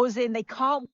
buzzing. They can't.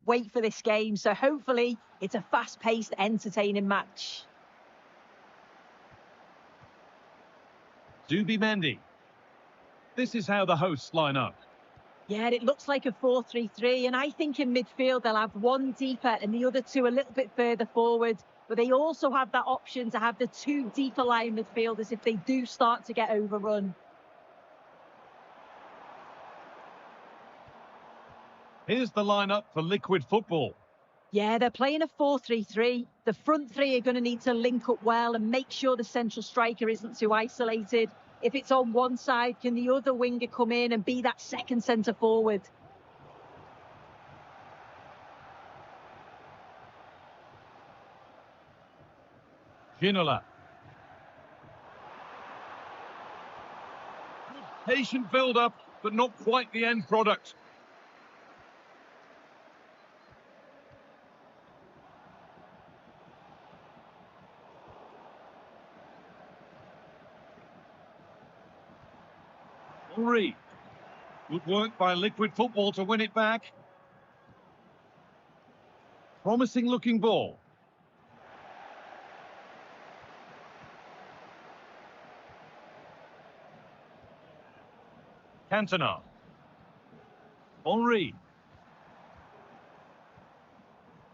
Wait for this game, so hopefully it's a fast-paced, entertaining match. Mendy. This is how the hosts line up. Yeah, it looks like a 4-3-3, and I think in midfield they'll have one deeper and the other two a little bit further forward, but they also have that option to have the two deeper line midfielders if they do start to get overrun. Here's the lineup for Liquid Football. Yeah, they're playing a 4-3-3. The front three are going to need to link up well and make sure the central striker isn't too isolated. If it's on one side, can the other winger come in and be that second centre forward? Ginola. Patient build-up, but not quite the end product. Henry. Good work by Liquid Football to win it back. Promising looking ball. Cantona. Henry.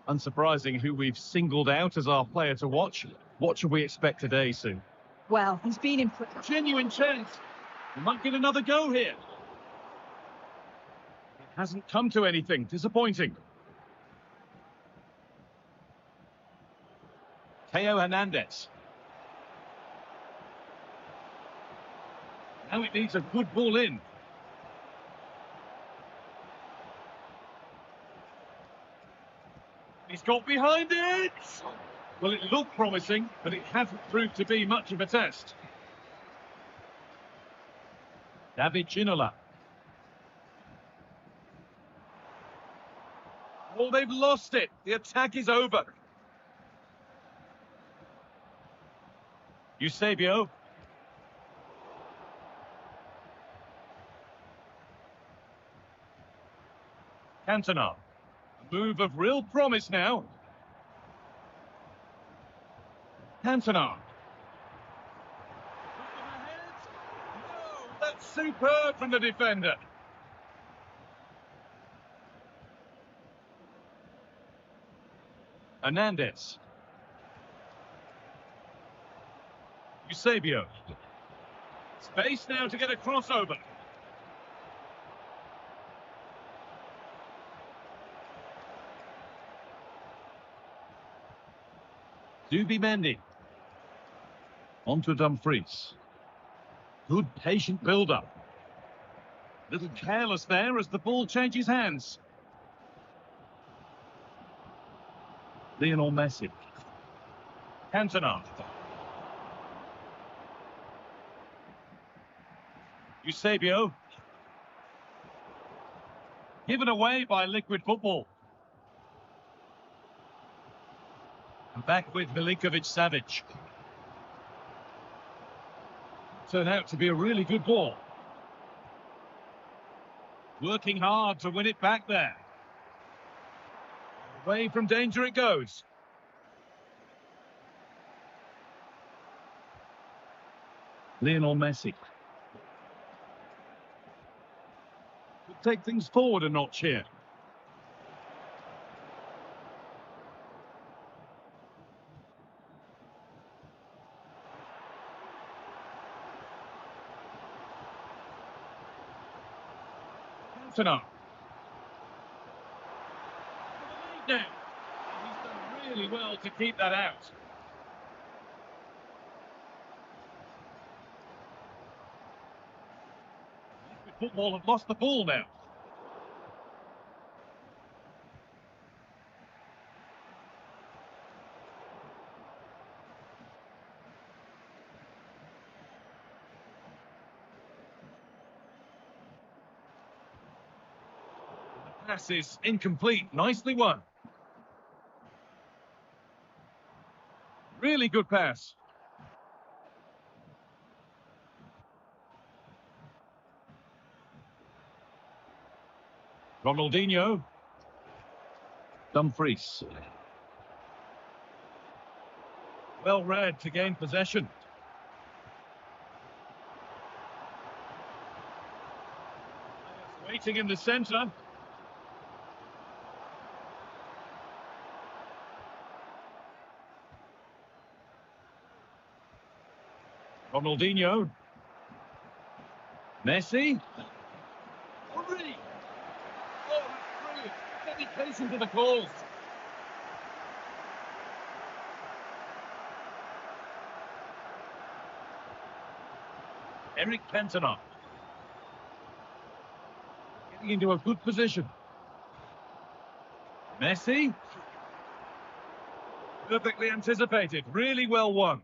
Unsurprising who we've singled out as our player to watch. What should we expect today, Sue? Well, he's been impressive. Genuine chance. We might get another go here. It hasn't come to anything. Disappointing. Teo Hernandez. Now it needs a good ball in. He's got behind it! Well, it looked promising, but it hasn't proved to be much of a test. David Ginola. Oh, they've lost it. The attack is over. Eusebio. Cantona. A move of real promise now. Cantona. No, that's superb from the defender. Hernandez. Eusebio. Space now to get a crossover. Mendy. On to Dumfries. Good patient build-up. Little careless there as the ball changes hands. Lionel Messi. Cantona. Eusebio. Given away by Liquid Football. Back with Milinkovic-Savic. Turned out to be a really good ball. Working hard to win it back there. Away from danger it goes. Lionel Messi. Could take things forward a notch here. Cantona. Now, he's done really well to keep that out. Football have lost the ball now. The pass is incomplete. Nicely won. Really good pass. Ronaldinho. Dumfries. Well read to gain possession. Waiting in the centre. Ronaldinho. Messi. Henry. Oh, that's brilliant. Dedication to the cause. Eric Cantona. Getting into a good position. Messi. Perfectly anticipated. Really well won.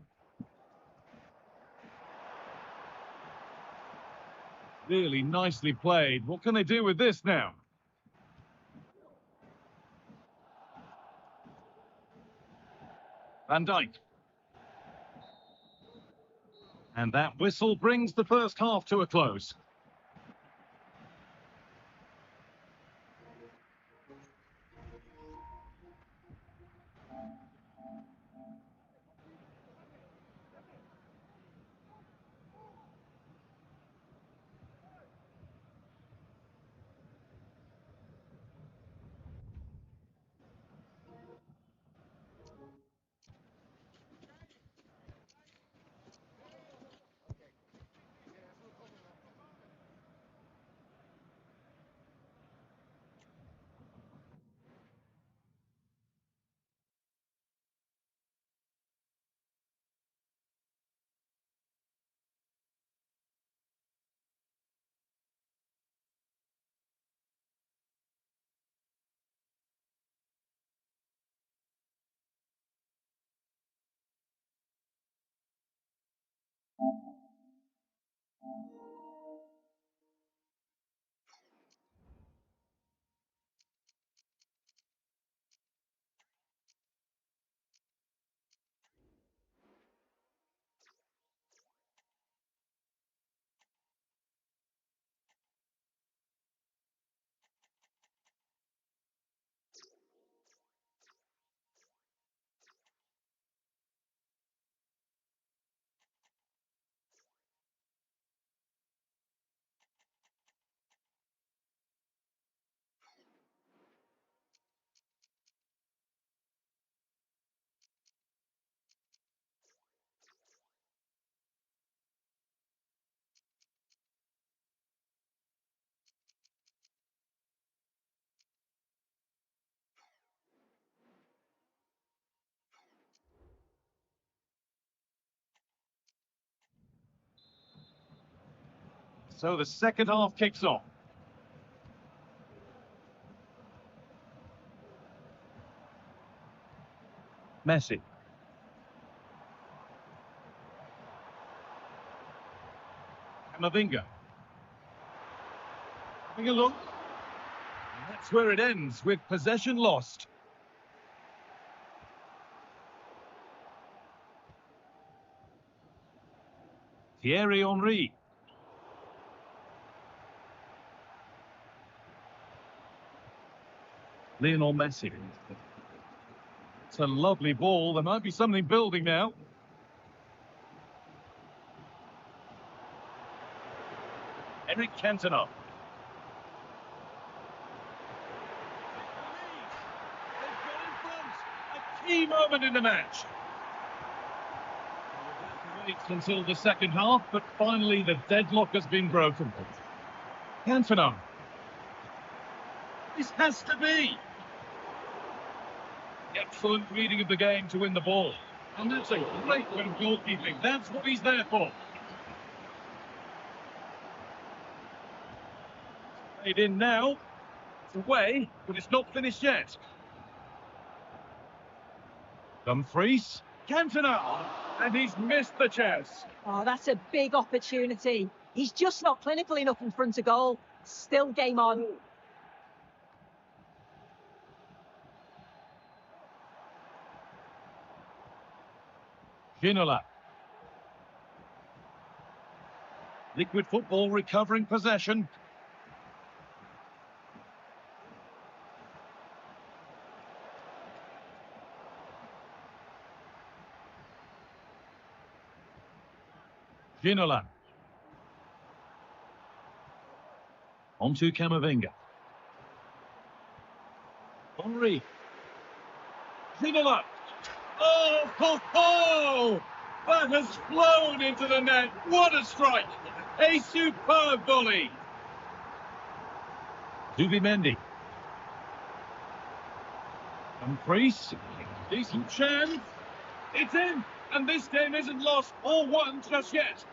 Really nicely played. What can they do with this now? Van Dijk. And that whistle brings the first half to a close. So the second half kicks off. Messi. Camavinga. Having a look. And that's where it ends, with possession lost. Thierry Henry. Lionel Messi. It's a lovely ball. There might be something building now. Eric Cantona. They've got in front. A key moment in the match. We'll have to wait until the second half, but finally the deadlock has been broken. Cantona. This has to be. Excellent reading of the game to win the ball. And that's a great bit of goalkeeping. That's what he's there for. Played in now. It's away, but it's not finished yet. Dumfries. Cantona. And he's missed the chance. Oh, that's a big opportunity. He's just not clinical enough in front of goal. Still game on. Ginola. Liquid Football recovering possession. Ginola. On to Camavinga. Henry. Ginola. Oh, ho, ho! That has flown into the net. What a strike! A superb volley. Zubimendi. Dumfries. Decent chance. It's in. And this game isn't lost or won just yet.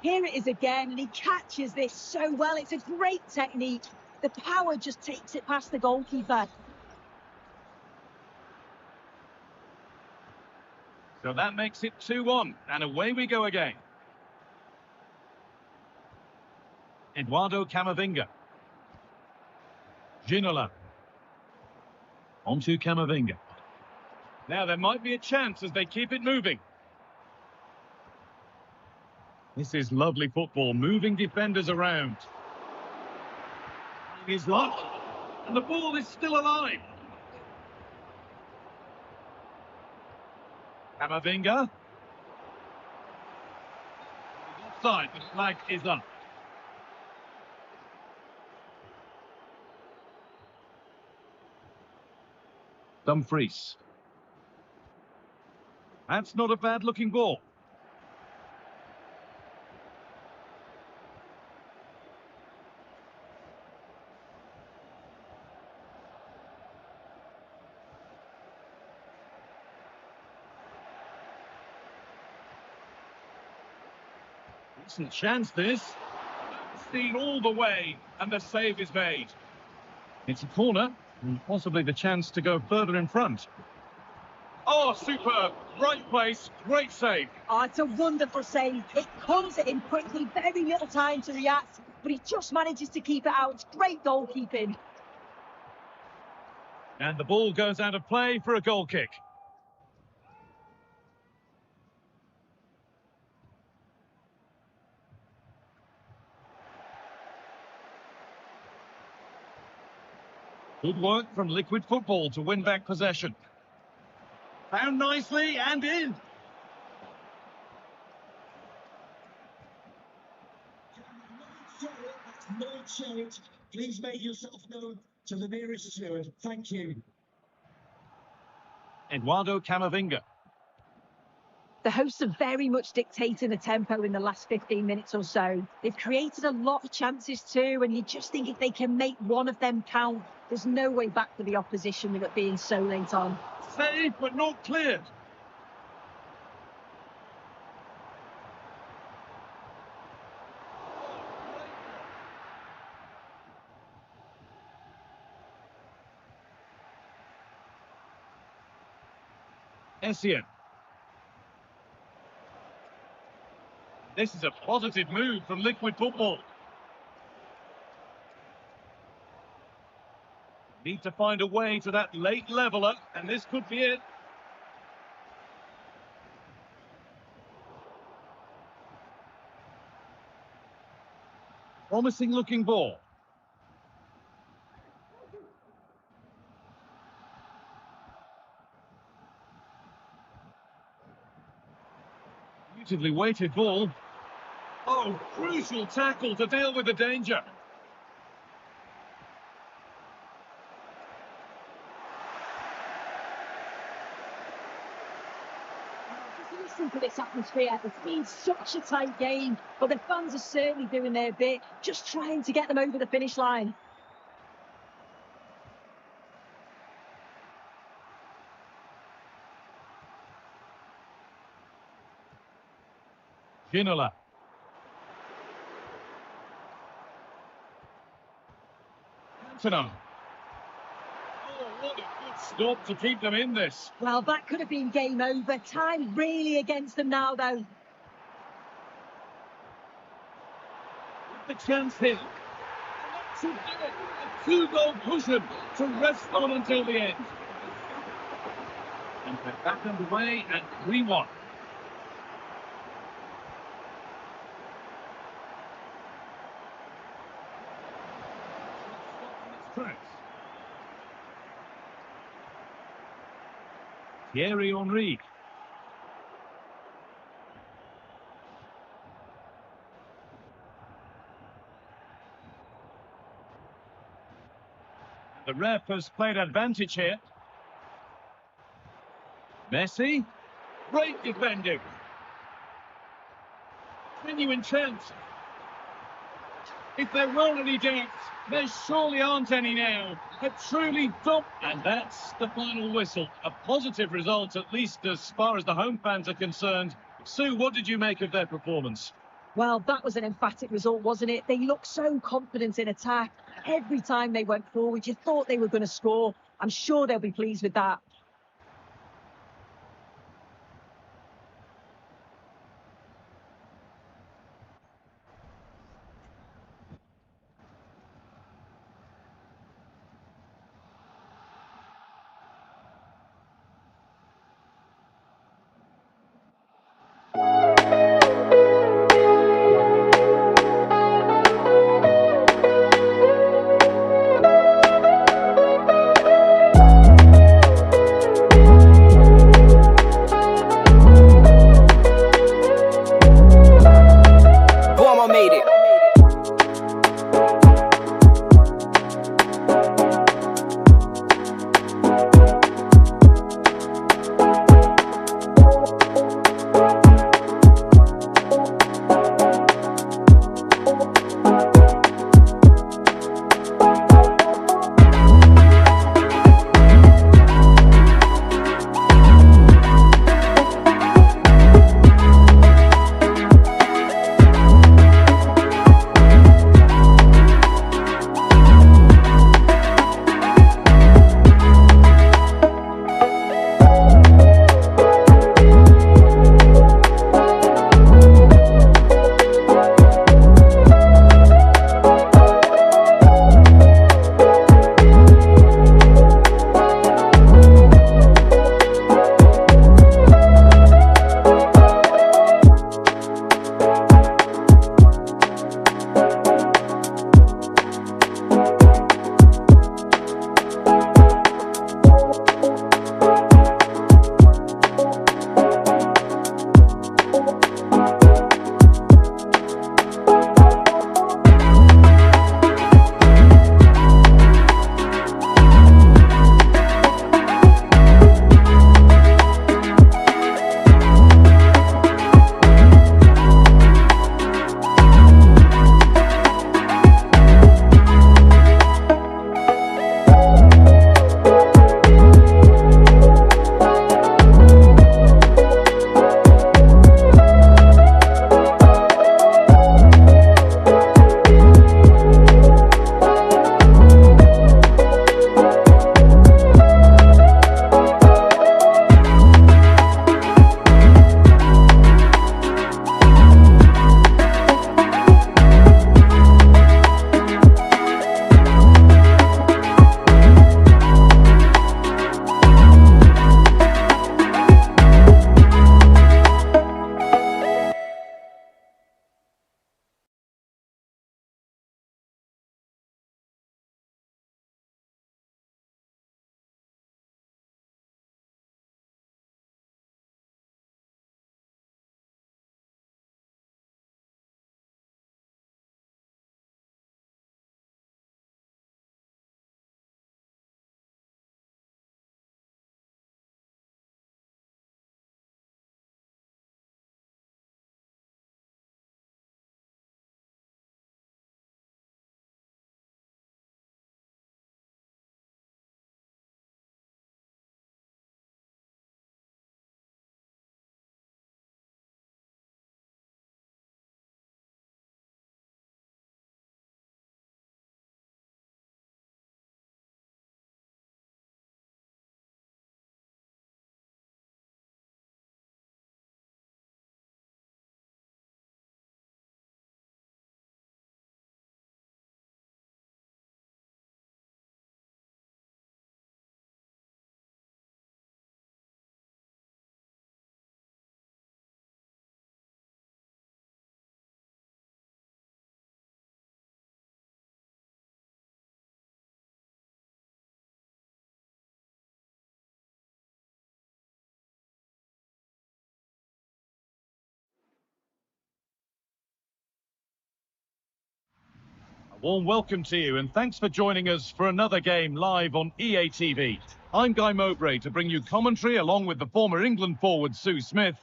Here it is again, and he catches this so well. It's a great technique. The power just takes it past the goalkeeper. So that makes it 2-1, and away we go again. Eduardo Camavinga. Ginola. On to Camavinga. Now there might be a chance as they keep it moving. This is lovely football, moving defenders around. He's locked, and the ball is still alive. Camavinga. Offside, the flag is up. Dumfries. That's not a bad looking ball. Decent chance this. Seen all the way, and the save is made. It's a corner, and possibly the chance to go further in front. Oh, superb. Right place, great save. Oh, it's a wonderful save. It comes at him quickly, very little time to react, but he just manages to keep it out. It's great goalkeeping. And the ball goes out of play for a goal kick. Good work from Liquid Football to win back possession. Found nicely and in. No challenge. Please make yourself known to the nearest steward. Thank you. Eduardo Camavinga. The hosts are very much dictating the tempo in the last 15 minutes or so. They've created a lot of chances too, and you just think if they can make one of them count, there's no way back for the opposition with it being so late on. Saved but not cleared. Essien. This is a positive move from Liquid Football. Need to find a way to that late leveller, and this could be it. Promising looking ball. Beautifully weighted ball. Oh, crucial tackle to deal with the danger. Just listen to this atmosphere. It's been such a tight game, but the fans are certainly doing their bit, just trying to get them over the finish line. Ginola. Cantona. Oh, what a good stop to keep them in this. Well, that could have been game over. Time really against them now, though. The chance here. To do it. A two-goal cushion to rest on until the end. And they're back underway at 3-1. Thierry Henry. The ref has played advantage here. Messi. Great defending. Genuine chance. If there were any doubts, there surely aren't any now. A truly and that's the final whistle. A positive result, at least as far as the home fans are concerned. Sue, what did you make of their performance? Well, that was an emphatic result, wasn't it? They looked so confident in attack. Every time they went forward, you thought they were going to score. I'm sure they'll be pleased with that. Warm welcome to you and thanks for joining us for another game live on EA TV. I'm Guy Mowbray to bring you commentary along with the former England forward Sue Smith.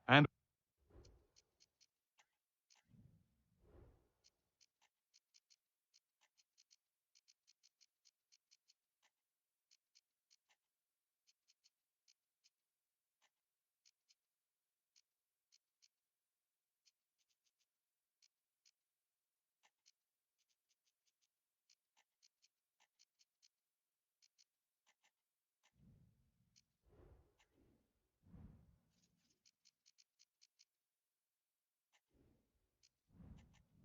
And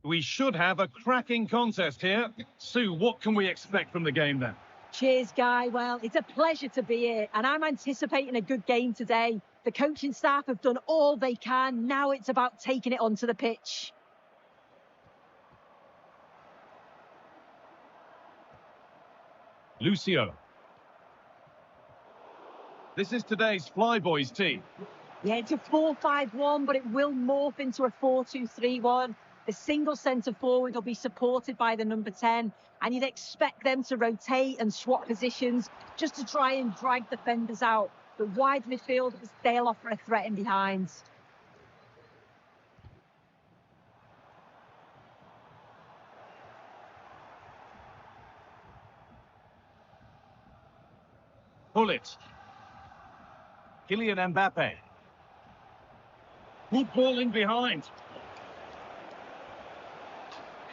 we should have a cracking contest here. Sue, what can we expect from the game then? Cheers, Guy. Well, it's a pleasure to be here, and I'm anticipating a good game today. The coaching staff have done all they can. Now it's about taking it onto the pitch. Lucio. This is today's Flyboys team. Yeah, it's a 4-5-1, but it will morph into a 4-2-3-1. The single centre forward will be supported by the number 10, and you'd expect them to rotate and swap positions just to try and drag defenders out. The wide midfielders, they'll offer a threat in behind. Pull it. Kylian Mbappe. Good ball in behind.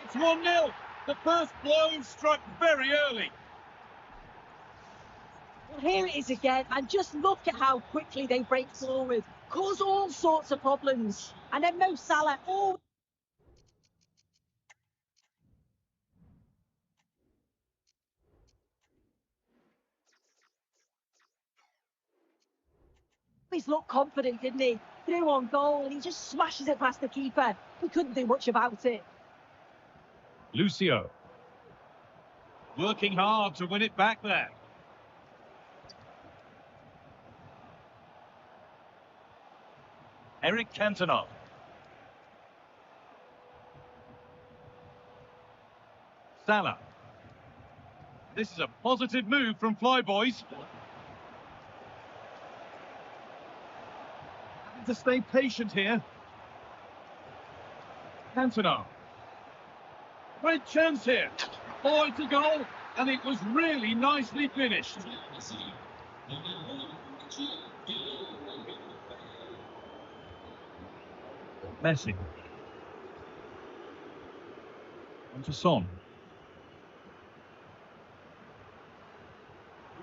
It's 1-0. The first blow struck very early. Well, here it is again, and just look at how quickly they break forward, cause all sorts of problems. And then Mo Salah, always looked confident, didn't he? Through on goal, and he just smashes it past the keeper. He couldn't do much about it. Lucio. Working hard to win it back there. Eric Cantona. Salah. This is a positive move from Flyboys. Having to stay patient here. Cantona. Great chance here. Oh, it's a goal, and it was really nicely finished. Messi. On to Son.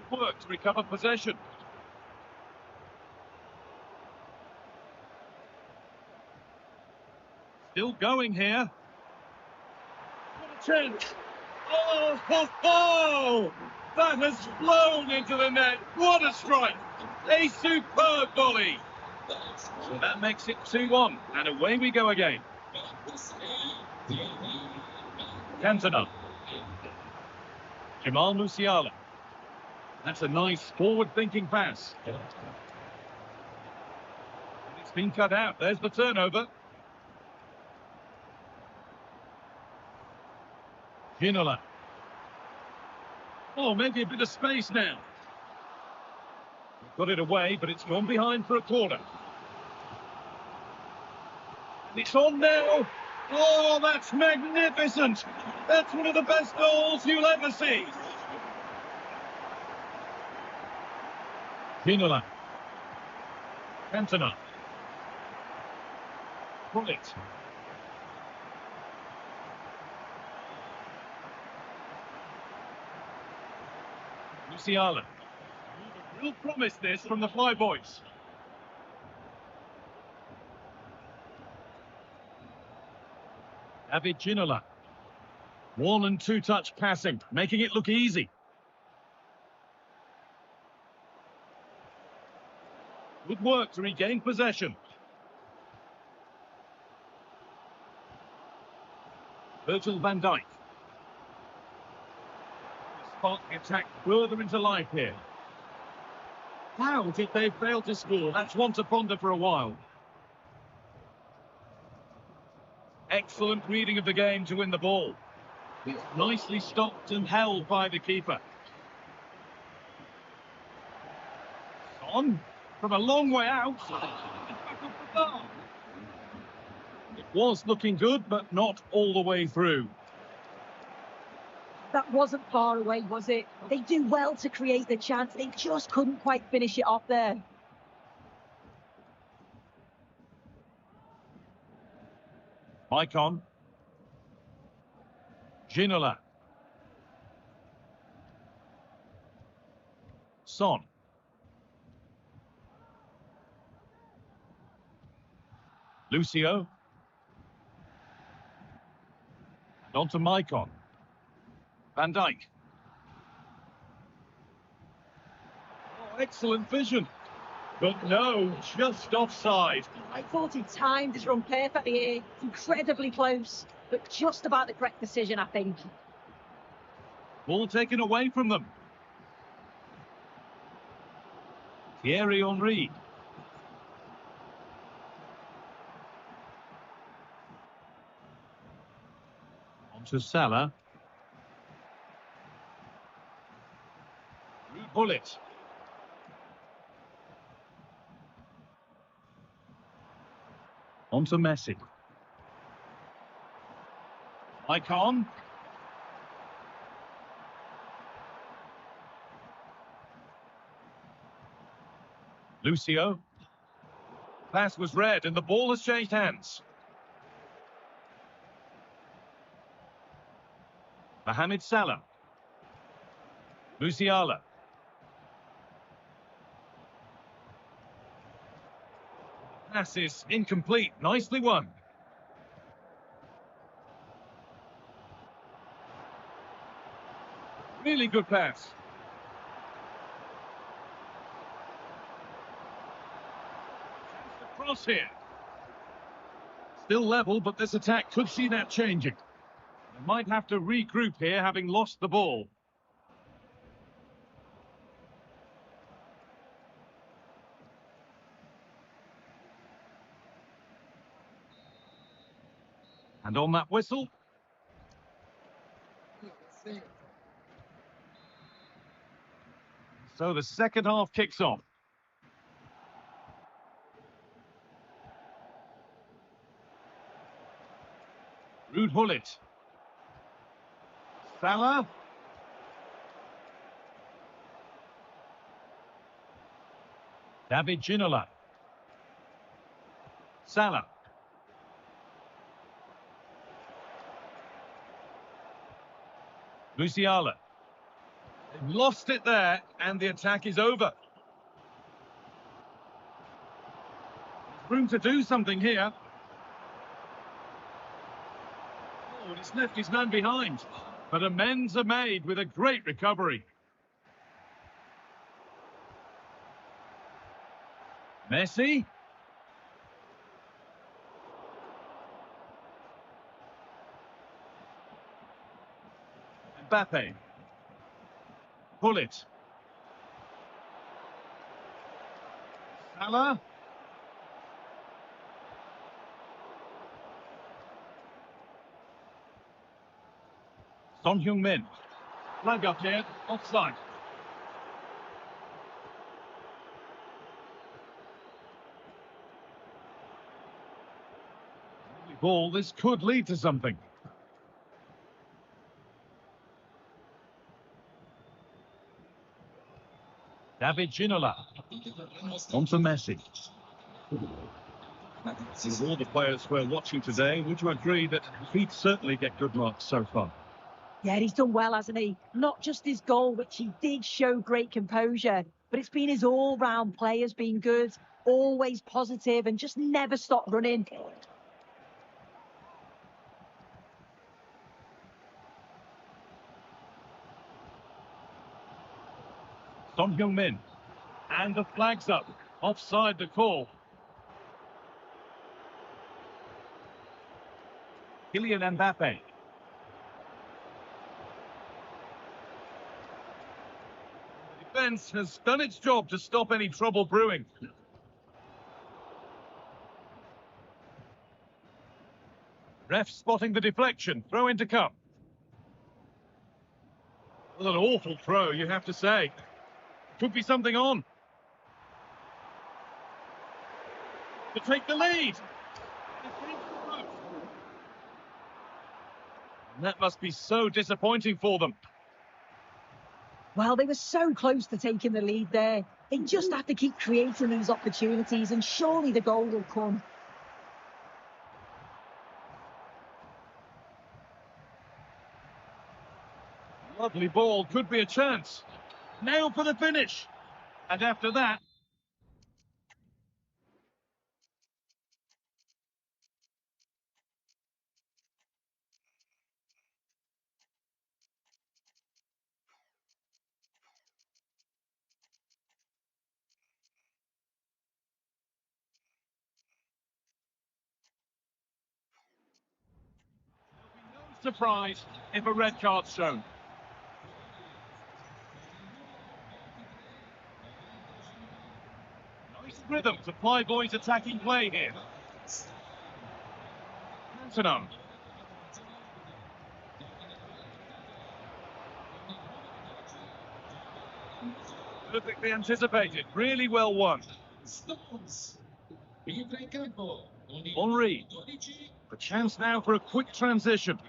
Good work to recover possession. Still going here. What a chance. Oh, ho, ho! That has flown into the net. What a strike. A superb volley. So that makes it 2-1. And away we go again. Cantona. Jamal Musiala. That's a nice forward-thinking pass. And it's been cut out. There's the turnover. Ginola. Oh, maybe a bit of space now. Got it away, but it's gone behind for a corner. And it's on now. Oh, that's magnificent. That's one of the best goals you'll ever see. Ginola. Cantona. Bullet. Musiala. Real promise this from the Fly Boys. David Ginola. 1- and 2-touch passing, making it look easy. Good work to regain possession. Virgil van Dijk. Spark the attack further into life here. How did they fail to score? That's one to ponder for a while. Excellent reading of the game to win the ball. It's nicely stopped and held by the keeper. Son, from a long way out. It was looking good, but not all the way through. That wasn't far away, was it? They do well to create the chance. They just couldn't quite finish it off there. Maicon. Ginola. Son. Lucio. And on to Maicon. Van Dijk. Oh, excellent vision. But no, just offside. I thought he timed his run perfectly here. Incredibly close, but just about the correct decision, I think. Ball taken away from them. Thierry Henry. On to Salah. Rude bullet. On to Messi. Icon. Lucio. Pass was read and the ball has changed hands. Mohamed Salah. Musiala. Pass is incomplete. Nicely won. Really good pass. Cross here. Still level, but this attack could see that changing. They might have to regroup here, having lost the ball. And on that whistle. So the second half kicks off. Rude bullet. Salah. David Ginola. Salah. Musiala. They've lost it there, and the attack is over. Room to do something here. He's left his man behind, but amends are made with a great recovery. Messi. Mbappe. Pull it. Salah. Son Heung-min. Flag up here, offside. Ball, this could lead to something. David Ginola. On to Messi. With all the players we're watching today, would you agree that he'd certainly get good marks so far? Yeah, he's done well, hasn't he? Not just his goal, which he did show great composure, but it's been his all-round play has been good, always positive and just never stopped running. Son Heung-min. And the flag's up. Offside the call. Kylian Mbappe. The defence has done its job to stop any trouble brewing. Ref spotting the deflection. Throw in to come. Well, an awful throw, you have to say. Could be something on. To take the lead. And that must be so disappointing for them. Well, they were so close to taking the lead there. They just have to keep creating these opportunities and surely the goal will come. Lovely ball, could be a chance. Now for the finish. And after that, no surprise if a red card's shown. Nice rhythm to Fly Boys attacking play here. Cantona. Perfectly anticipated, really well won. Henry. The chance now for a quick transition.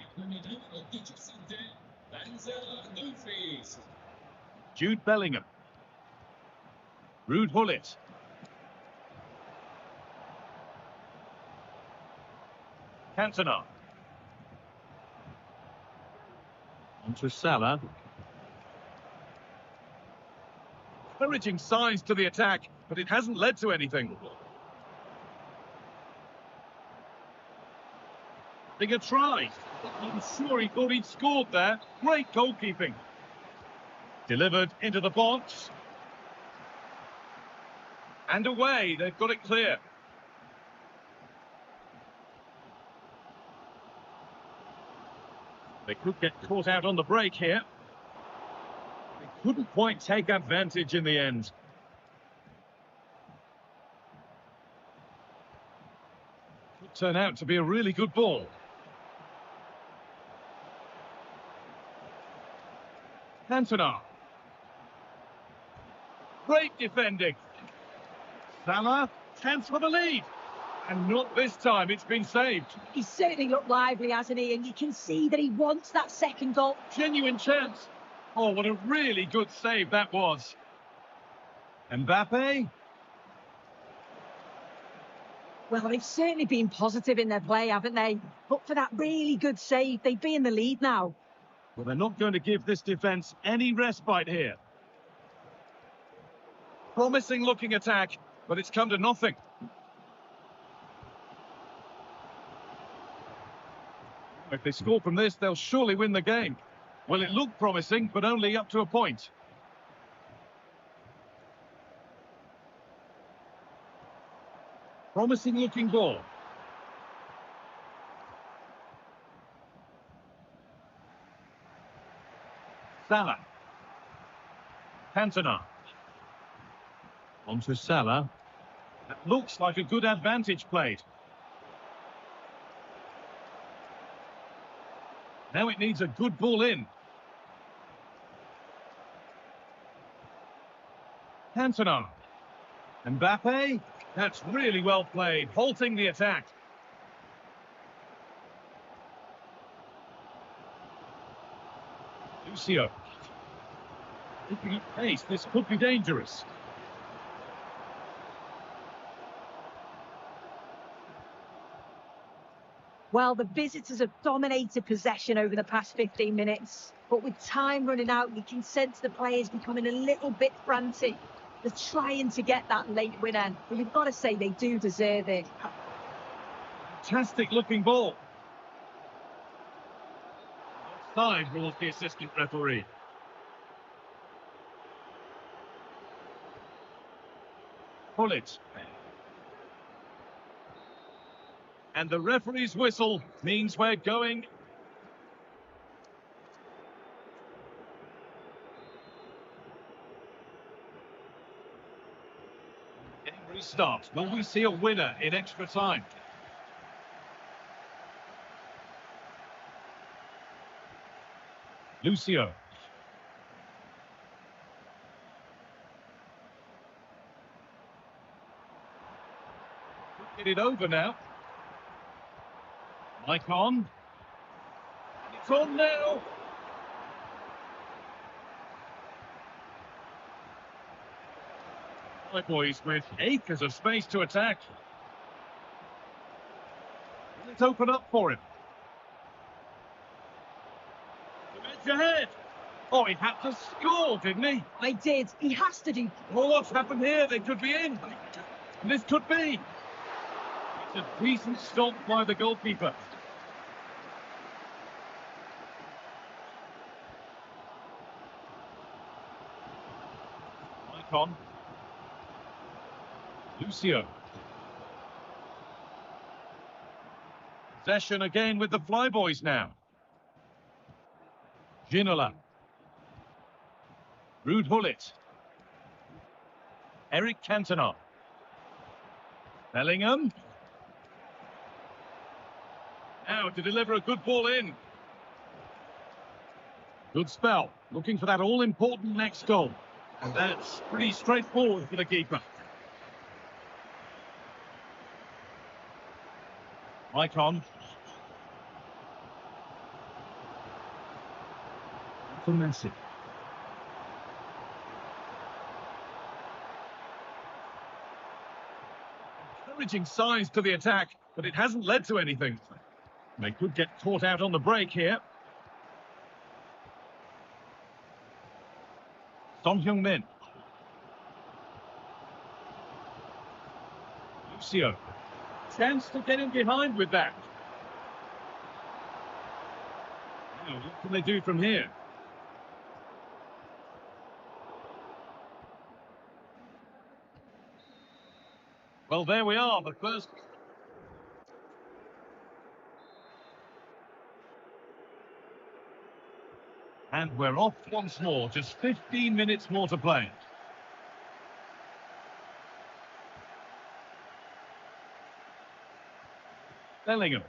Jude Bellingham. Ruud Gullit. Cantona. On to Salah. Encouraging signs to the attack, but it hasn't led to anything. Bigger try. I'm sure he thought he'd scored there. Great goalkeeping. Delivered into the box. And away, they've got it clear. They could get caught out on the break here. They couldn't quite take advantage in the end. Could turn out to be a really good ball. Cantona. Great defending. Salah, chance for the lead. And not this time, it's been saved. He's certainly looked lively, hasn't he? And you can see that he wants that second goal. Genuine chance. Oh, what a really good save that was. Mbappe. Well, they've certainly been positive in their play, haven't they? But for that really good save, they'd be in the lead now. Well, they're not going to give this defence any respite here. Promising looking attack, but it's come to nothing. If they score from this, they'll surely win the game. Well, it looked promising, but only up to a point. Promising looking ball. Salah. Cantona. On to Salah. That looks like a good advantage played. Now it needs a good ball in. Cantona. Mbappe. That's really well played, halting the attack. Lucio. Looking at pace, this could be dangerous. Well, the visitors have dominated possession over the past 15 minutes. But with time running out, you can sense the players becoming a little bit frantic. They're trying to get that late winner. But you've got to say they do deserve it. Fantastic looking ball. Offside rules the assistant referee. Pull it. And the referee's whistle means we're going. Getting restart. Will we see a winner in extra time? Lucio. Get it over now. Mike on. It's on now. My boys with acres of space to attack. Let's open up for him. The edge ahead. Oh, he had to score, didn't he? I did. He has to do. Well, what's happened here? They could be in. This could be. It's a decent stop by the goalkeeper. Icon. Lucio. Possession again with the Flyboys now. Ginola. Ruud Gullit. Eric Cantona. Bellingham. Now to deliver a good ball in. Good spell. Looking for that all-important next goal. And that's pretty straightforward for the keeper. Icon. For Messi. Encouraging signs to the attack, but it hasn't led to anything. They could get caught out on the break here. Son Heung-min. Lucio. Chance to get in behind with that. Now, what can they do from here? Well, there we are, the first. And we're off once more, just 15 minutes more to play. Bellingham.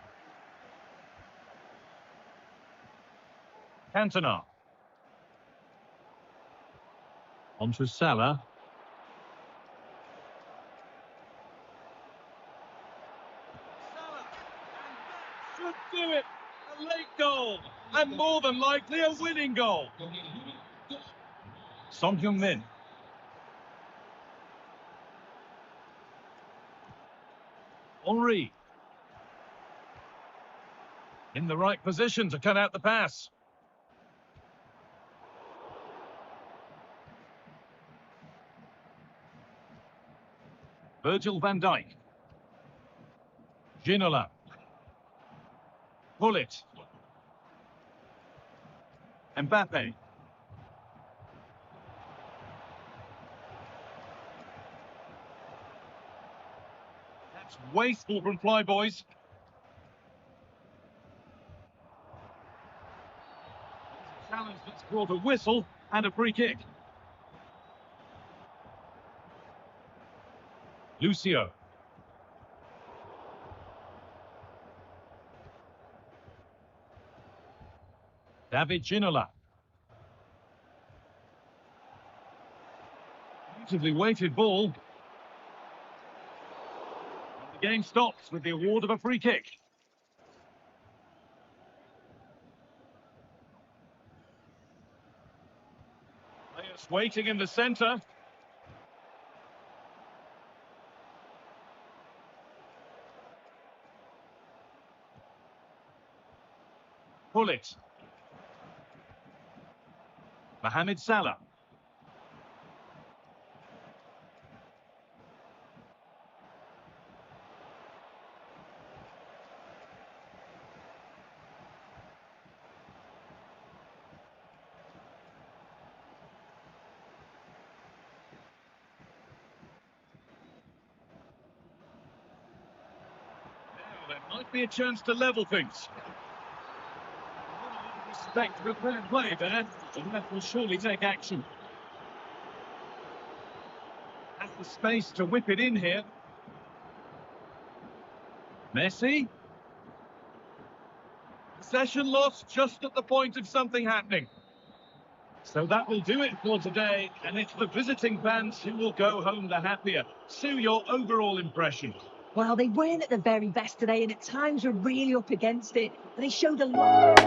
Cantona. On to Salah. Salah. And that should do it. A late goal. And more than likely a winning goal. Son Heung-min. Henry. In the right position to cut out the pass. Virgil van Dijk. Ginola. Gullit. Mbappe. That's wasteful from Flyboys. Challenge that's brought a whistle and a free kick. Lucio. David Ginola. Beautifully weighted ball. The game stops with the award of a free kick. Players waiting in the centre. Pull it. Mohamed Salah. Now there might be a chance to level things. Respect for fair play there, and that will surely take action. Has the space to whip it in here. Messi. Possession lost just at the point of something happening. So that will do it for today, and it's the visiting fans who will go home the happier. Sue, your overall impression? Well, they weren't at the very best today, and at times were really up against it. They showed a lot.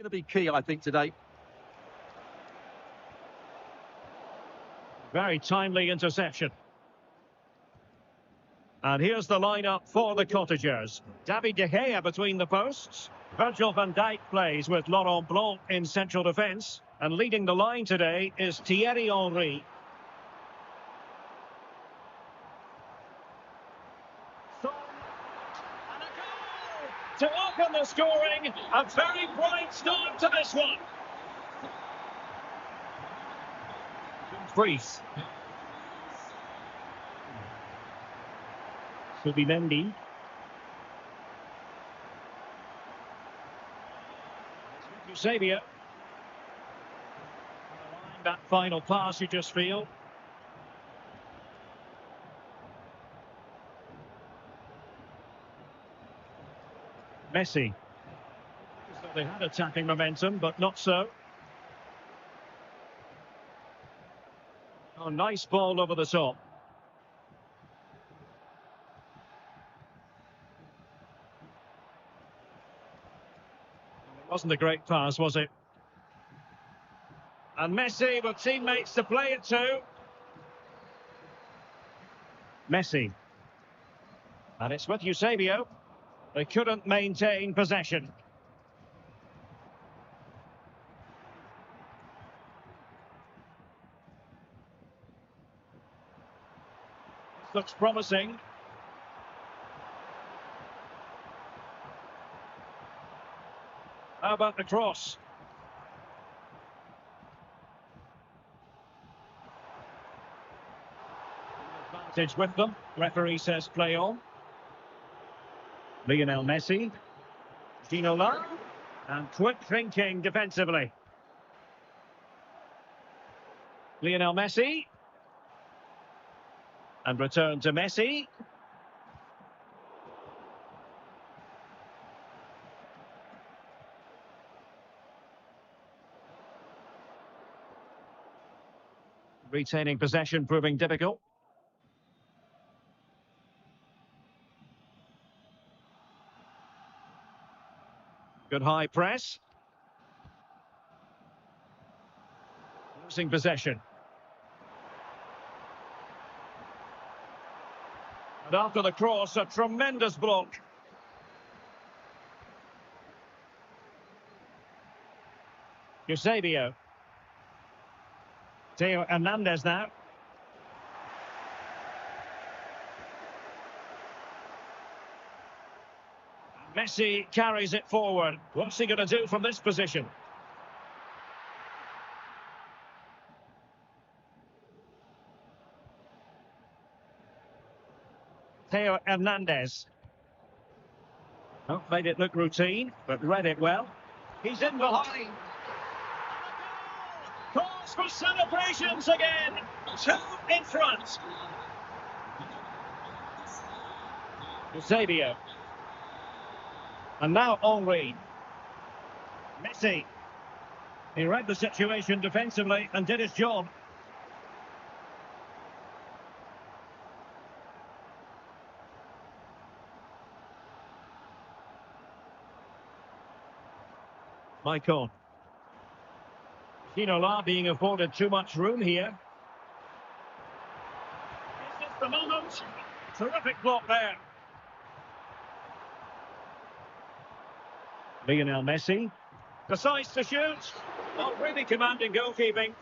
Going to be key, I think, today. Very timely interception. And here's the lineup for the Cottagers. David De Gea between the posts. Virgil van Dijk plays with Laurent Blanc in central defence. And leading the line today is Thierry Henry. To open the scoring, a very bright start to this one. Freeze. Subimendi. Eusebio. That final pass, you just feel. Messi. So they had attacking momentum, but not so. Oh, nice ball over the top. It wasn't a great pass, was it? And Messi with teammates to play it to. Messi. And it's with Eusebio. They couldn't maintain possession. This looks promising. How about the cross? Advantage with them. Referee says play on. Lionel Messi. Ginola. And quick thinking defensively. Lionel Messi. And return to Messi. Retaining possession proving difficult. Good high press. Losing possession. And after the cross, a tremendous block. Eusebio. Theo Hernandez now. Messi carries it forward. What's he going to do from this position? Theo Hernandez. Oh, made it look routine, but read it well. He's in behind. Calls for celebrations again. 2 in front. Eusebio. And now Henry. Messi. He read the situation defensively and did his job. Maicon. Ginola being afforded too much room here. Is this the moment? Terrific block there. Lionel Messi decides to shoot. Not really commanding goalkeeping.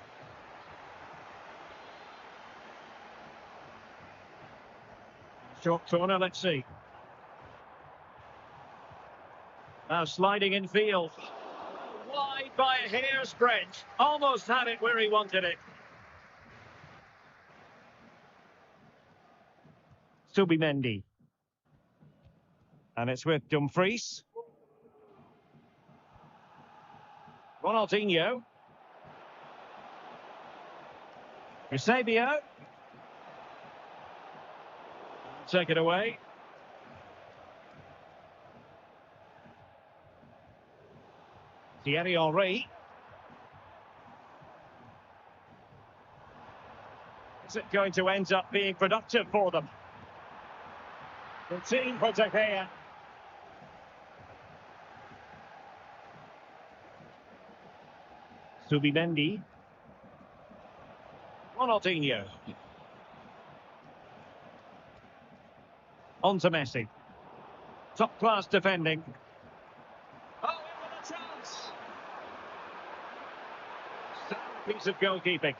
Short corner, let's see. Now sliding in field. Wide by a hair's breadth. Almost had it where he wanted it. Subimendi. And it's with Dumfries. Ronaldinho. Eusebio. Take it away. Thierry Henry. Is it going to end up being productive for them? The team for De Gea. Subimendi. Ronaldinho. On to Messi. Top class defending. Oh, in with a chance. Sound piece of goalkeeping.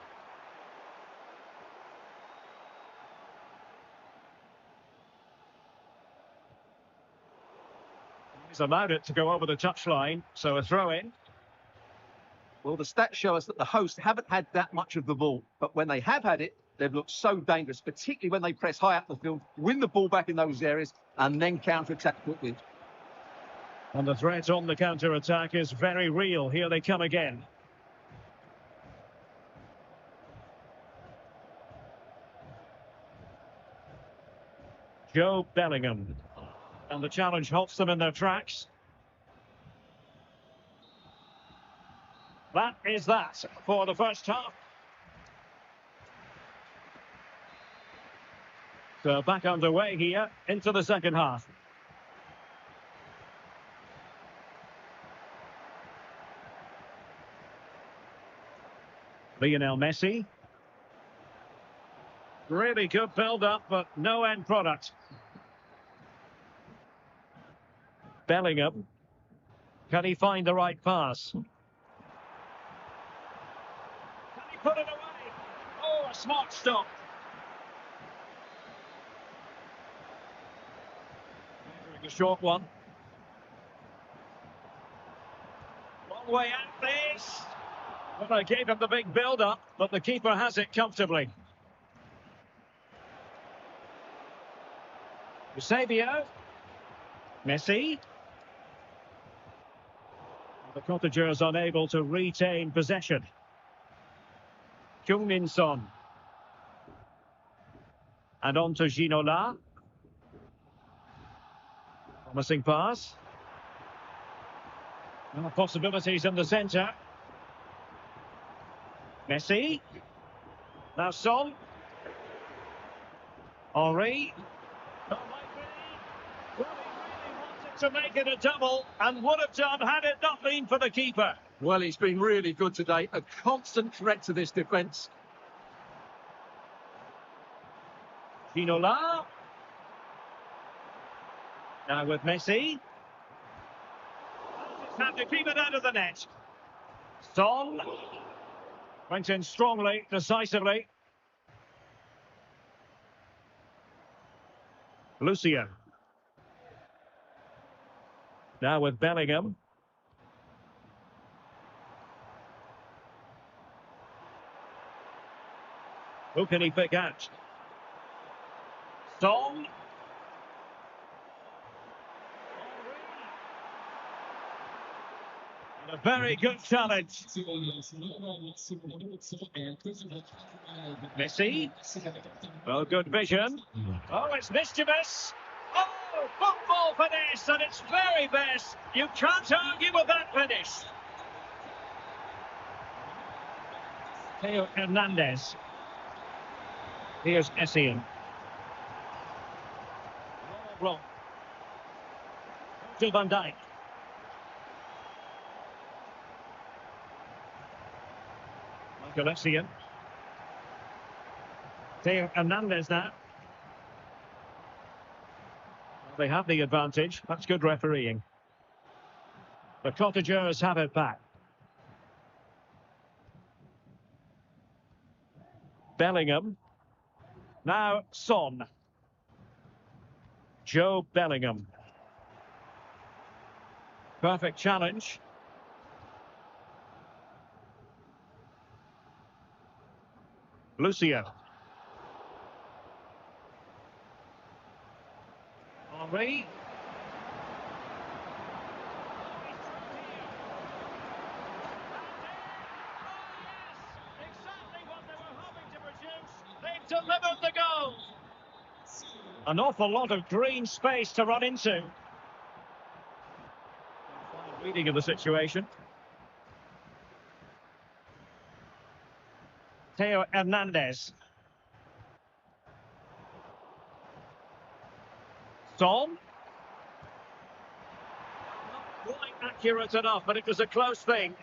He's allowed it to go over the touchline, so a throw in. Well, the stats show us that the hosts haven't had that much of the ball, but when they have had it, they've looked so dangerous, particularly when they press high up the field, win the ball back in those areas, and then counter-attack quickly. And the threat on the counter-attack is very real. Here they come again. Joe Bellingham. And the challenge halts them in their tracks. That is that for the first half. So back underway here into the second half. Lionel Messi. Really good build-up, but no end product. Bellingham. Can he find the right pass? Can he put it away? Oh, a smart stop. A short one. Long way out this. Well, I gave him the big build-up, but the keeper has it comfortably. Eusebio. Messi. The Cottagers unable to retain possession. Heung-min Son. And on to Ginola. Promising pass. And possibilities in the centre. Messi. Now Son. Henry. Oh, might be. Well, he really wanted to make it a double and would have done had it not been for the keeper. Well, he's been really good today, a constant threat to this defence. Ginola. Now with Messi. Had to keep it out of the net. Son. Went in strongly, decisively. Lucio. Now with Bellingham. Who can he pick out? Son. A very good challenge. Messi. Well, good vision. Oh, it's mischievous. Oh, football finish at its very best. You can't argue with that finish. Theo Hernandez. Here's Essien. Blanc. Virgil van Dijk. Michael Essien. Theo Hernandez now. They have the advantage. That's good refereeing. The Cottagers have it back. Bellingham. Now Son. Joe Bellingham. Perfect challenge. Lucio. Henry. Exactly what they were hoping to produce. They've delivered the goal. An awful lot of green space to run into. Reading of the situation. Theo Hernandez. Son. Not quite accurate enough, but it was a close thing.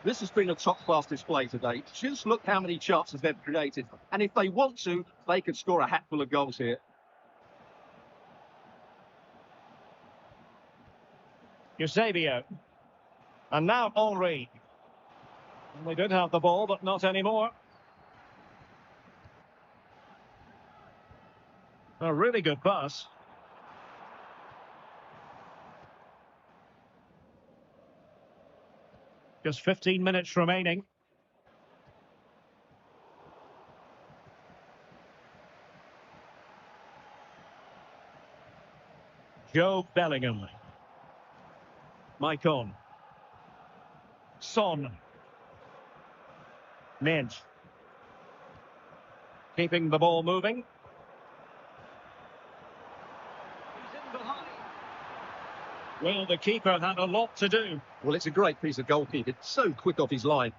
This has been a top-class display today. Just look how many chances they've created. And if they want to, they could score a hatful of goals here. Eusebio. And now Henry. They did have the ball, but not anymore. A really good pass. Just 15 minutes remaining. Joe Bellingham. Maicon. Son. Nedge. Keeping the ball moving. Well, the keeper had a lot to do. Well, it's a great piece of goalkeeping. So quick off his line.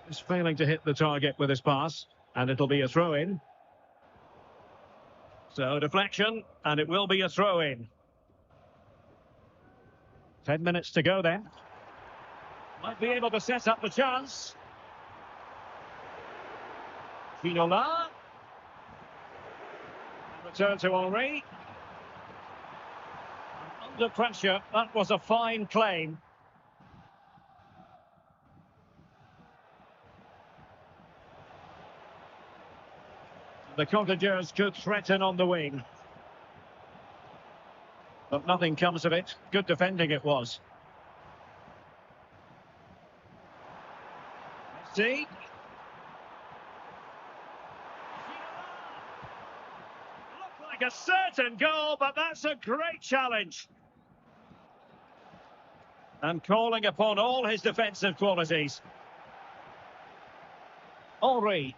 He's failing to hit the target with his pass, and it'll be a throw-in. So, deflection, and it will be a throw-in. 10 minutes to go then. Might be able to set up the chance. Ginola. Return to Henry. Under pressure, that was a fine claim. The Cottagers could threaten on the wing. But nothing comes of it. Good defending it was. See? Looked like a certain goal, but that's a great challenge. And calling upon all his defensive qualities. Henry.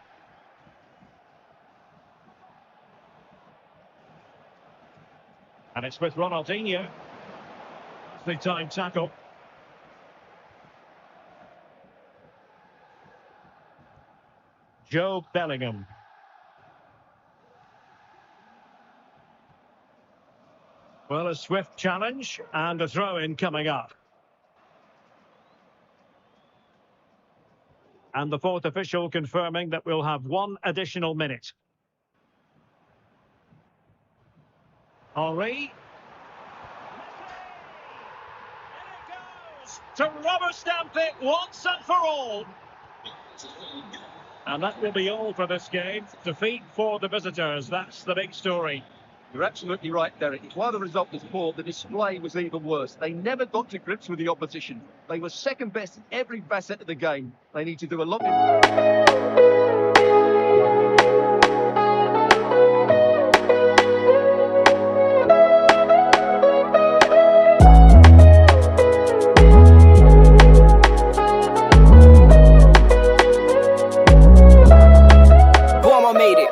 And it's with Ronaldinho. Big time tackle. Joe Bellingham. Well, a swift challenge and a throw-in coming up. And the fourth official confirming that we'll have one additional minute. Henry. And it goes to rubber stamp it once and for all. And that will be all for this game. Defeat for the visitors. That's the big story. You're absolutely right, Derek. While the result was poor, the display was even worse. They never got to grips with the opposition. They were second best in every facet of the game. They need to do a lot made it.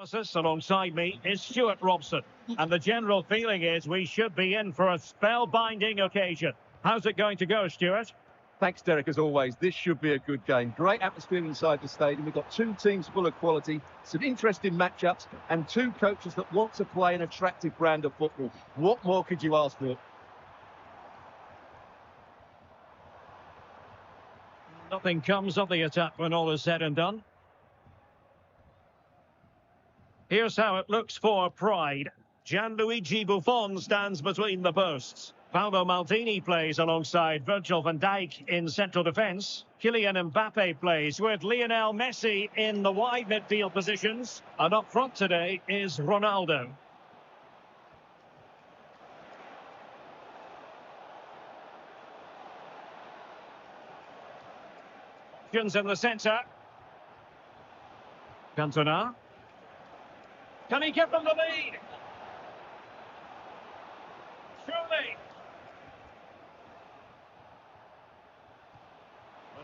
Alongside me is Stuart Robson. And the general feeling is we should be in for a spellbinding occasion. How's it going to go, Stuart? Thanks, Derek, as always. This should be a good game. Great atmosphere inside the stadium. We've got two teams full of quality, some interesting matchups, and two coaches that want to play an attractive brand of football. What more could you ask for? Nothing comes of the attack when all is said and done. Here's how it looks for Pride. Gianluigi Buffon stands between the posts. Paolo Maldini plays alongside Virgil van Dijk in central defence. Kylian Mbappe plays with Lionel Messi in the wide midfield positions. And up front today is Ronaldo. Options in the centre. Cantona. Can he give them the lead? Surely.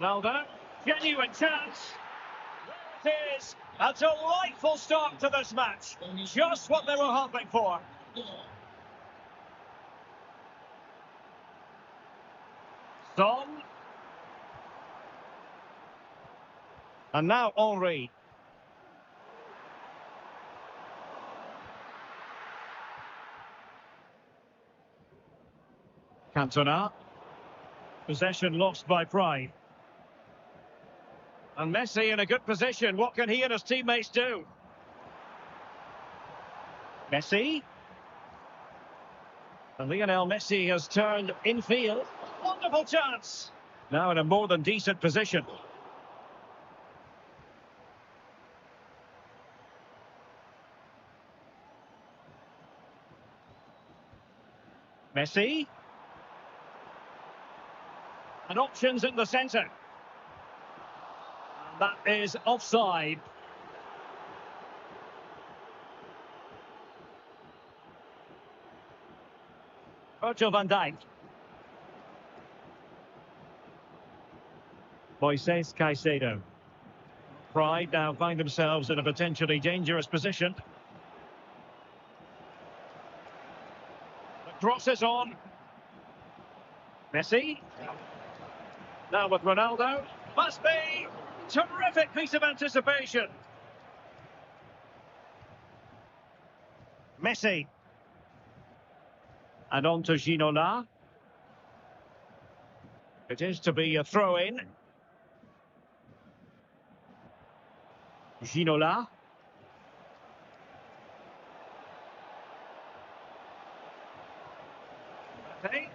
Ronaldo, genuine chance. There it is. A delightful start to this match. Just what they were hoping for. Son. And now Henry. Cantona. Possession lost by Pride. And Messi in a good position. What can he and his teammates do? Messi. And Lionel Messi has turned infield. Wonderful chance. Now in a more than decent position. Messi. And options in the centre. That is offside. Virgil van Dijk. Moises Caicedo. Pride now find themselves in a potentially dangerous position. The cross is on. Messi. Now with Ronaldo. Must be. Terrific piece of anticipation. Messi. And on to Ginola. It is to be a throw-in. Ginola. Okay.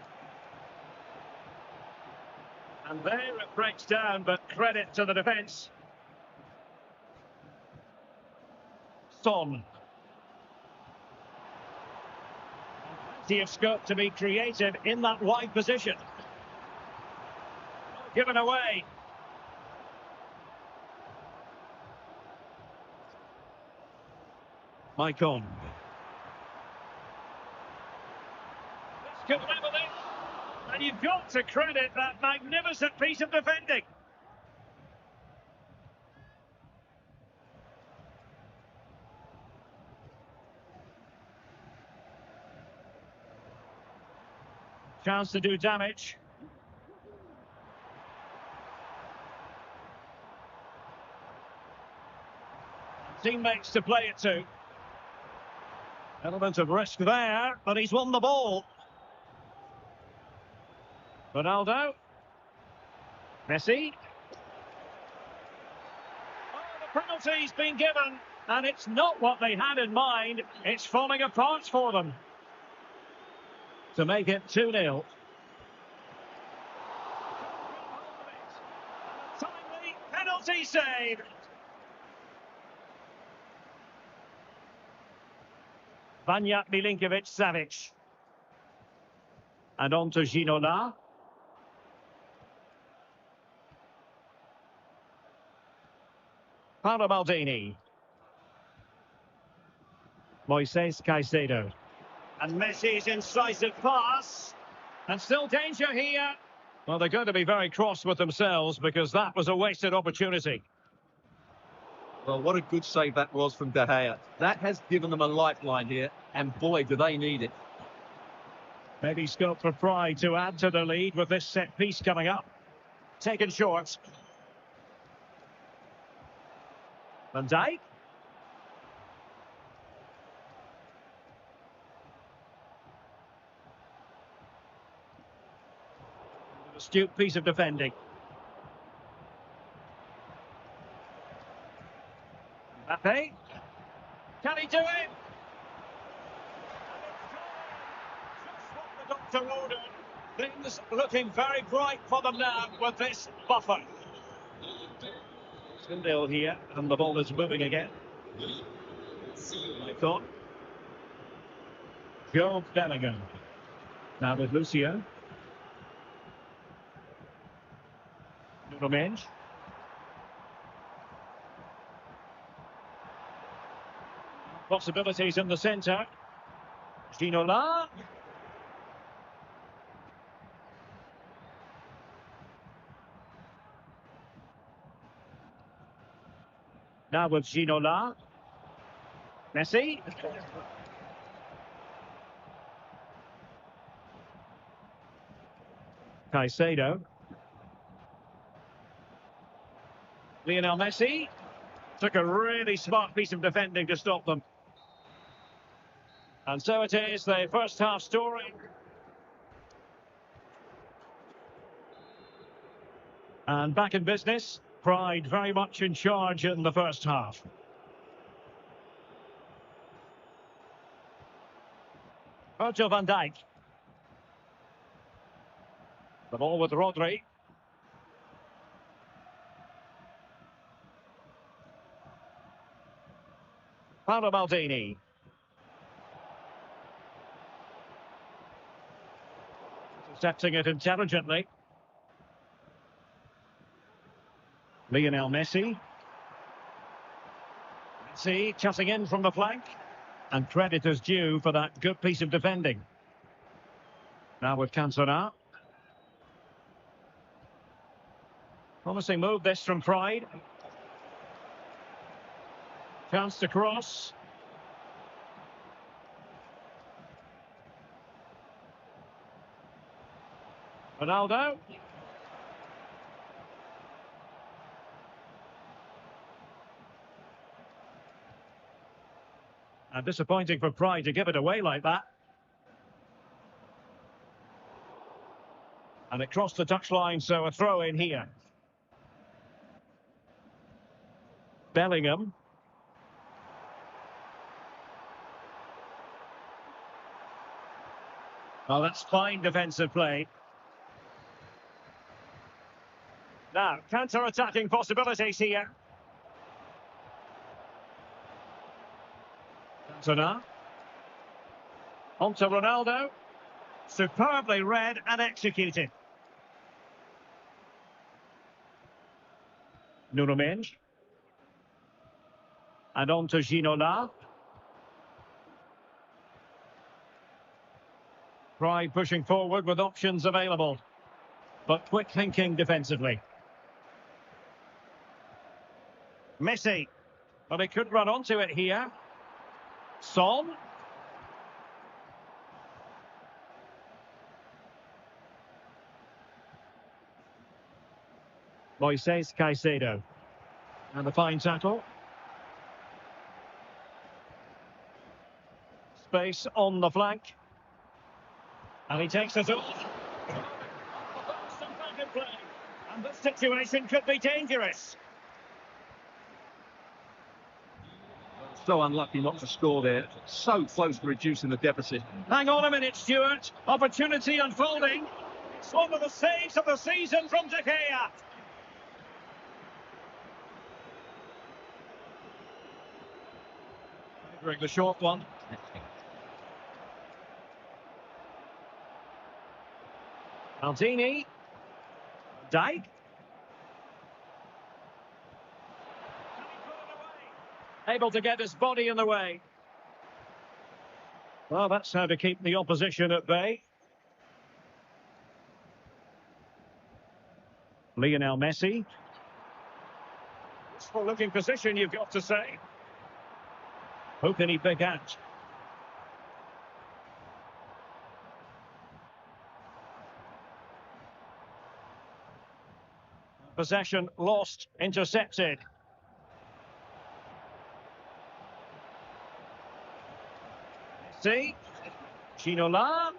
And there it breaks down, but credit to the defence. Son. Plenty of scope to be creative in that wide position. Given away. Maicon. This could level it. And you've got to credit that magnificent piece of defending. Chance to do damage. Teammates to play it to. Element of risk there, but he's won the ball. Ronaldo. Messi. Oh, the penalty's been given, and it's not what they had in mind. It's falling apart for them. To make it 2-0. Timely penalty save. Vanja Milinkovic-Savic. And on to Ginola. Paolo Maldini. Moises Caicedo. And Messi's incisive pass. And still danger here. Well, they're going to be very cross with themselves because that was a wasted opportunity. Well, what a good save that was from De Gea. That has given them a lifeline here, and boy, do they need it. Maybe scope for Pride to add to the lead with this set piece coming up. Taken short. Van Dijk. An astute piece of defending. Mbappe. Can he do it? Just what the doctor ordered. Things looking very bright for them now with this buffer. 2-0 here, and the ball is moving again. I thought. Joe Bellingham. Now with Lucio. Nuno Mendes. Possibilities in the centre. Ginola. Now with Ginola. Messi. Caicedo. Lionel Messi. Took a really smart piece of defending to stop them. And so it is, the first half story. And back in business. Pride very much in charge in the first half. Virgil van Dijk. The ball with Rodri. Paolo Maldini. Intercepting it intelligently. Lionel Messi. Messi cutting in from the flank. And credit is due for that good piece of defending. Now with Cantona. Promising move this from Pride. Chance to cross. Ronaldo. And disappointing for Pride to give it away like that. And it crossed the touchline, so a throw in here. Bellingham. Well, that's fine defensive play. Now, counter-attacking possibilities here. Cantona. On to Ronaldo. Superbly read and executed. Nuno Mendes. And on to Ginola. Pride pushing forward with options available. But quick thinking defensively. Messi. But he could run onto it here. Son. Moises Caicedo. And the fine tackle. Space on the flank. And he takes it off. And this situation could be dangerous. So unlucky not to score there. So close to reducing the deficit. Hang on a minute, Stuart. Opportunity unfolding. It's one of the saves of the season from De Gea. The short one. Maldini. Dijk. Able to get his body in the way. Well, that's how to keep the opposition at bay. Lionel Messi. Useful looking position, you've got to say. Who can he pick out? Possession lost, intercepted. See? Ginola.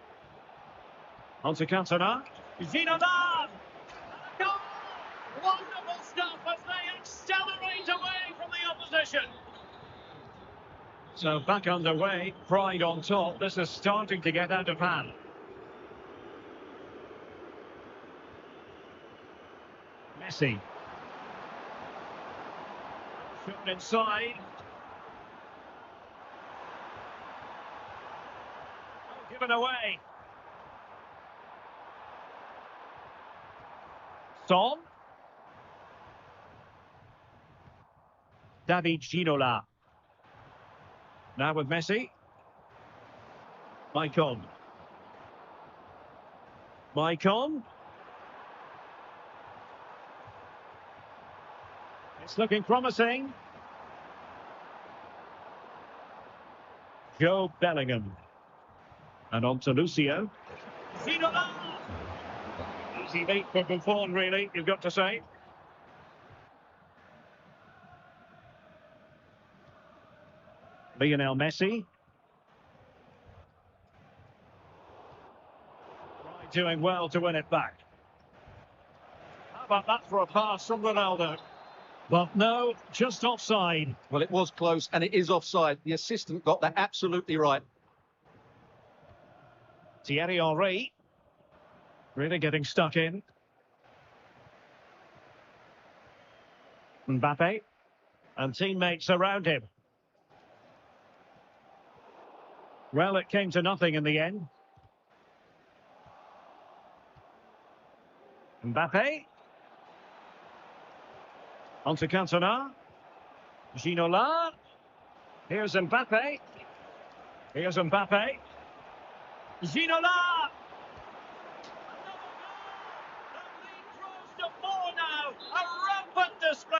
Onto Cantona. Ginola! Goal! Wonderful stuff as they accelerate away from the opposition. So back underway, pride on top. This is starting to get out of hand. Messi. Shot inside. Oh, given away. Son. David Ginola. Now with Messi. Maicon. Maicon. It's looking promising. Joe Bellingham. And on to Lucio. Ginola! Easy beat for Buffon, really, you've got to say. Lionel Messi. Doing well to win it back. How about that for a pass from Ronaldo? But no, just offside. Well, it was close, and it is offside. The assistant got that absolutely right. Thierry Henry. Really getting stuck in. Mbappe. And teammates around him. Well, it came to nothing in the end. Mbappe. Onto Cantona. Ginola. Here's Mbappe. Here's Mbappe. Ginola! The lead grows to 4 now. A rampant display.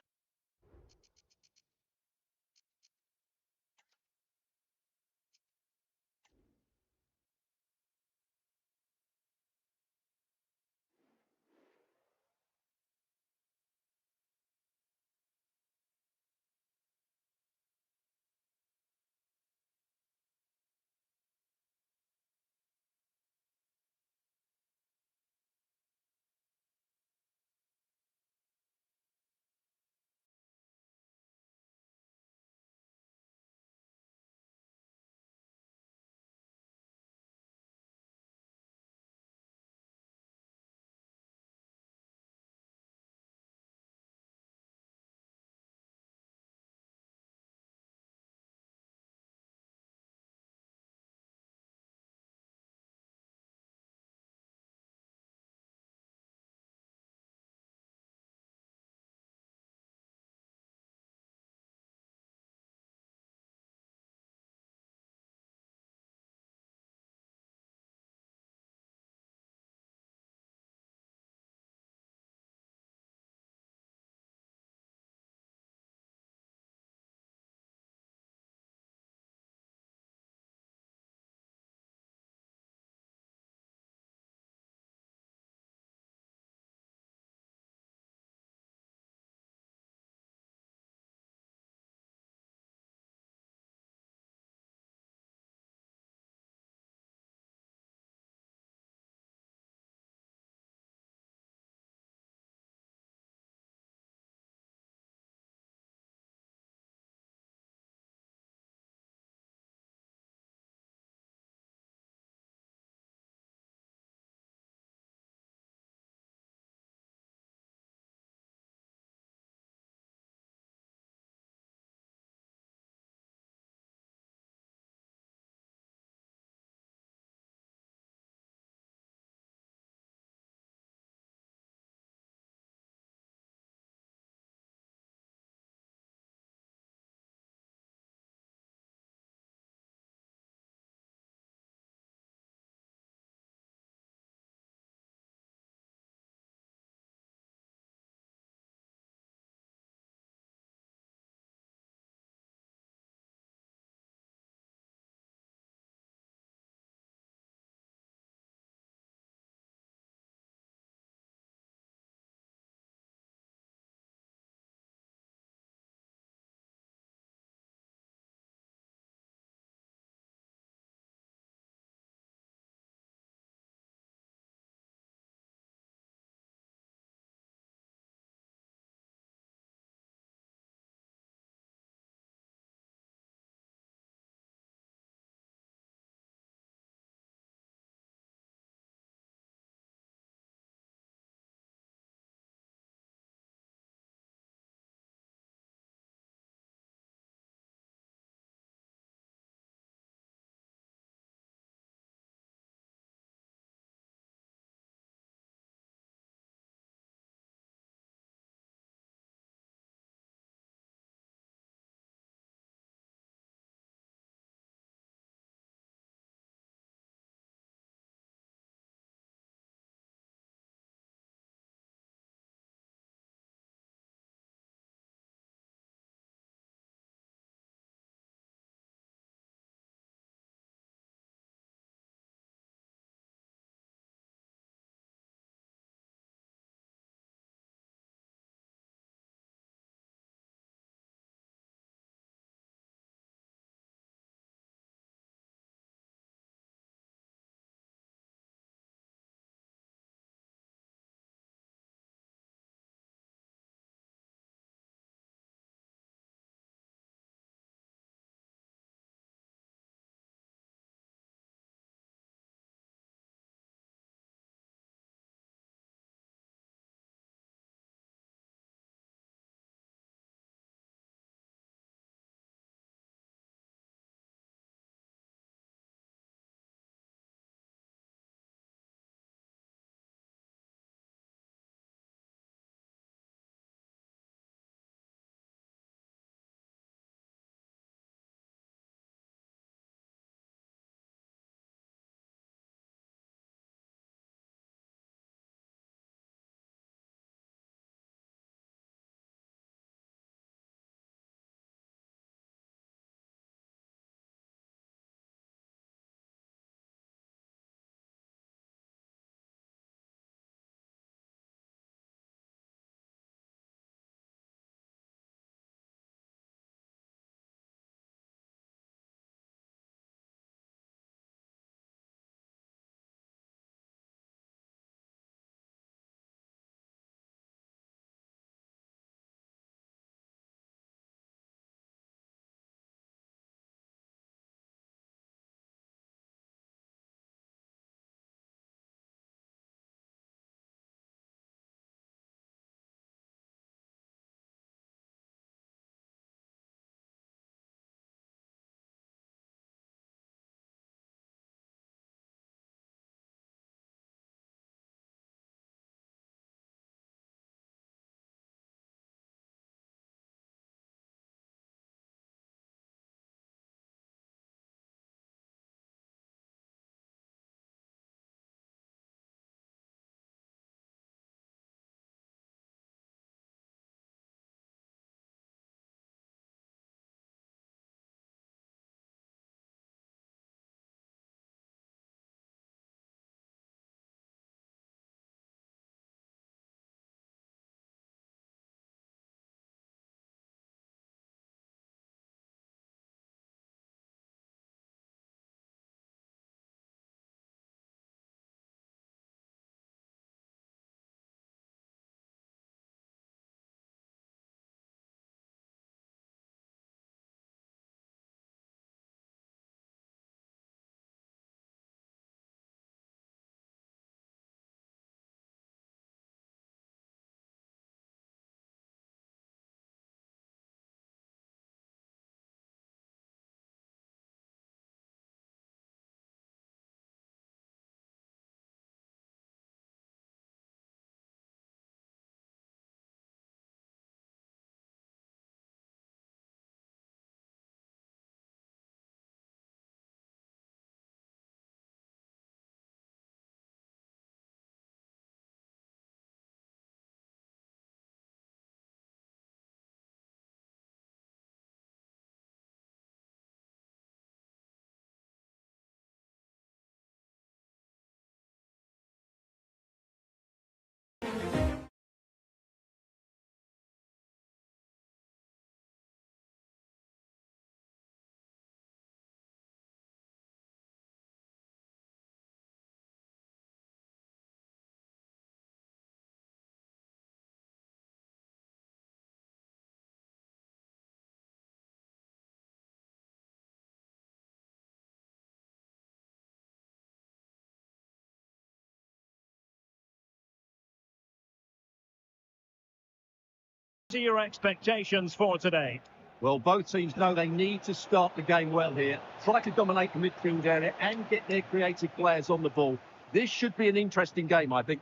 What are your expectations for today? Well, both teams know they need to start the game well here. Try to dominate the midfield area and get their creative players on the ball. This should be an interesting game, I think.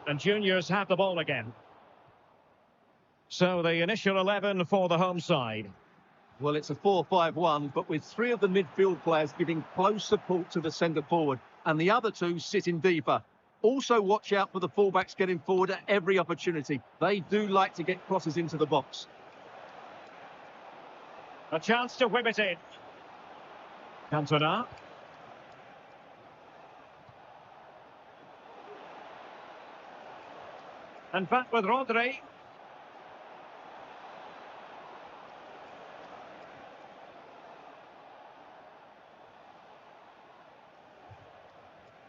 And juniors have the ball again. So the initial 11 for the home side. Well, it's a 4-5-1, but with three of the midfield players giving close support to the centre forward and the other two sitting deeper. Also, watch out for the fullbacks getting forward at every opportunity. They do like to get crosses into the box. A chance to whip it in. Cantona. And back with Rodri.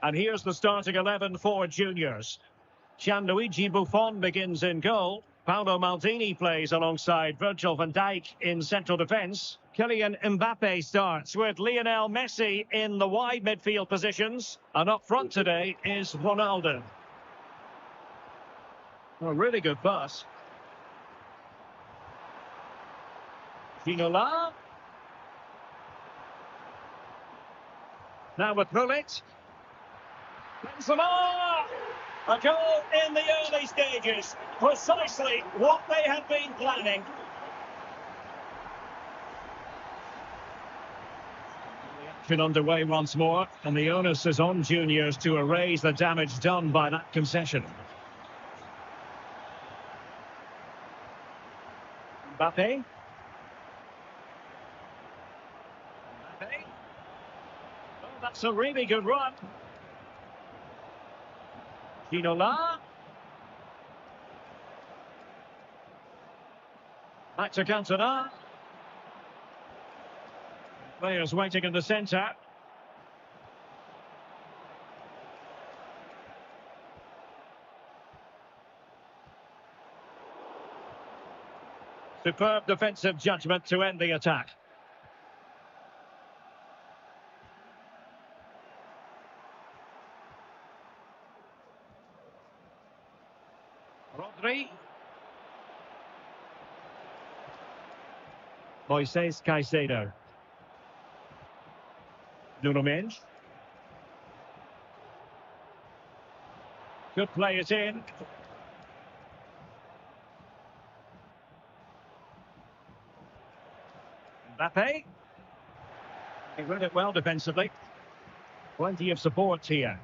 And here's the starting 11 for juniors. Gianluigi Buffon begins in goal. Paolo Maldini plays alongside Virgil van Dijk in central defence. Kylian Mbappe starts with Lionel Messi in the wide midfield positions. And up front today is Ronaldo. A really good pass. Ginola. Now with Gullit. Benzema! A goal in the early stages. Precisely what they had been planning. The action underway once more, and the onus is on juniors to erase the damage done by that concession. Mbappe. Oh, that's a really good run. Ginola. Back to Cantona. Players waiting in the centre. Superb defensive judgment to end the attack. Rodri. Moises Caicedo. Nuno Mendes. Good play it in. Mbappe. He read it well defensively. Plenty of support here.